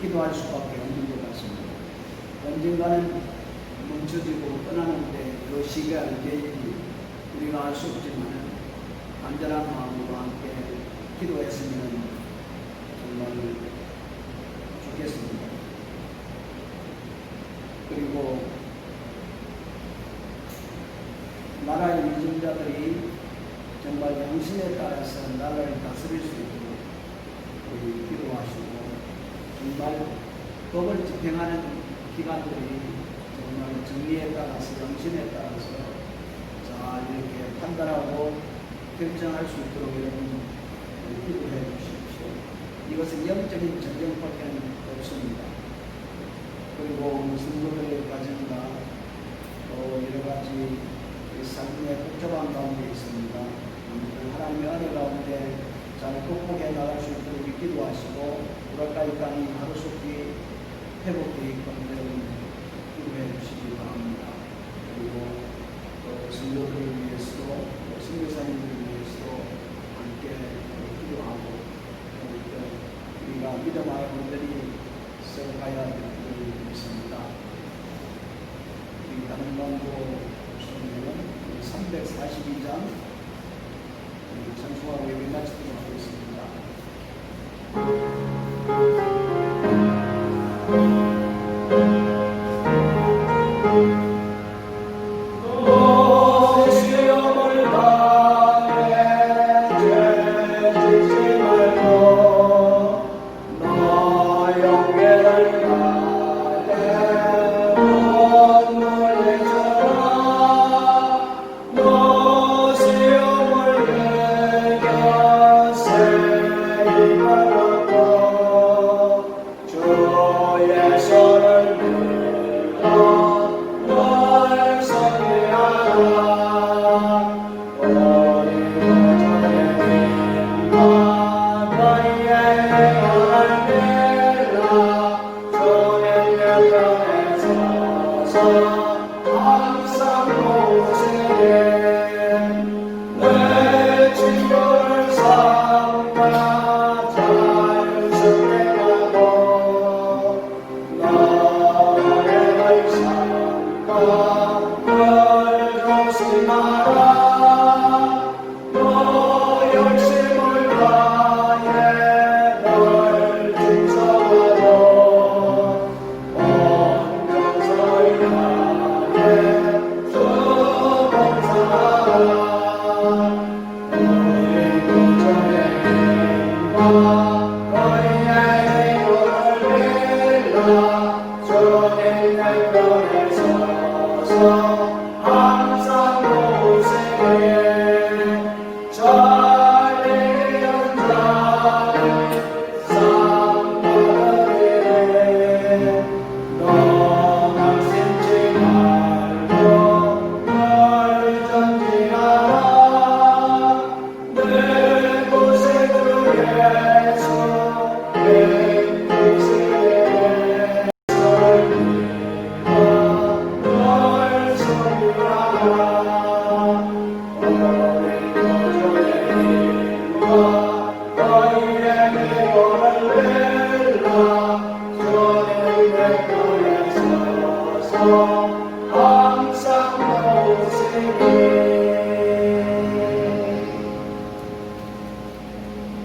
기도할 수밖에 없는 것 같습니다. 언젠가는 멈춰지고 떠나는데 그 시기가 언제인지 우리가 알 수 없지만 간절한 마음으로 함께 기도했으면 정말 좋겠습니다. 그리고 나라의 위정자들이 정말 양심에 따라서 나라를 다스릴 수 있도록 우리 기도하시고 정말 법을 집행하는 기관들이 정말 정의에 따라서 양심에 따라서 잘 이렇게 판단하고 결정할 수 있도록 여러분 기도해 주십시오. 이것은 영적인 전쟁밖에 없습니다. 그리고 성도들의 과정과 또 여러 가지 삶의 복잡한 가운데 있습니다. 하나님의 은혜 가운데 잘 극복해 나갈 수 있도록 기도하시고 우라카이 땅이 하루속히 회복되게끔 여러분 기도해 주시기 바랍니다. 그리고 성도들을 위해서 선교사님들을 위해서 함께 기도하고 우리가 믿음의 분들이 써가야 될 일을 믿습니다. 우리 다른 광고 보시면 342장 전수하고 예배 마치도록 하겠습니다.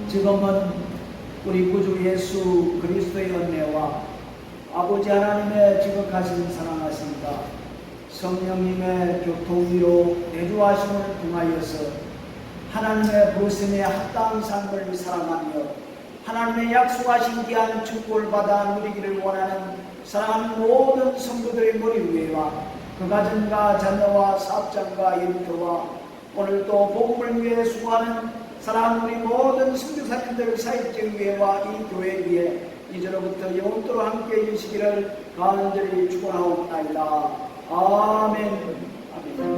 지금은 우리 구주 예수 그리스도의 은혜와 아버지 하나님의 지극하신 사랑하심과 성령님의 교통위로 내주하심을 통하여서 하나님의 부르심에 합당한 삶을 살아가며 하나님의 약속하신 귀한 축복을 받아 누리기를 원하는 사랑하는 모든 성도들의 머리 위에와 그 가정과 자녀와 사업장과 일터와 오늘 또 복음을 위해 수고하는 사랑하는 우리 모든 선교사님들 사역자위회와 이 교회 위에 이제로부터 영원토록 함께해 주시기를 간절히 축원하옵나이다. 아멘. 아멘.